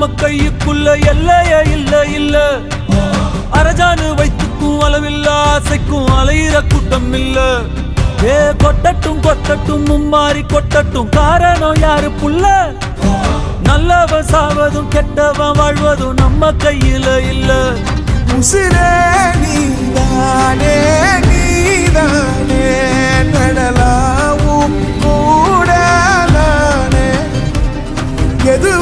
நம்ம கையுக்குள்ள எல்லைய இல்ல இல்ல. அரஜானு வைத்துக்கும் அளவில்ல, ஆசைக்கும் அலையிற கூட்டம் இல்ல. ஏ கொட்டட்டும் கொட்டட்டும் மும்மாறி கொட்டட்டும், காரணம் யாரு புள்ள? நல்லவன் சாவதும் கெட்டவன் வாழ்வதும் நம்ம கையில இல்ல. உசிரே நீதானே நீதானே, நடலாவும் கூடலானே, எது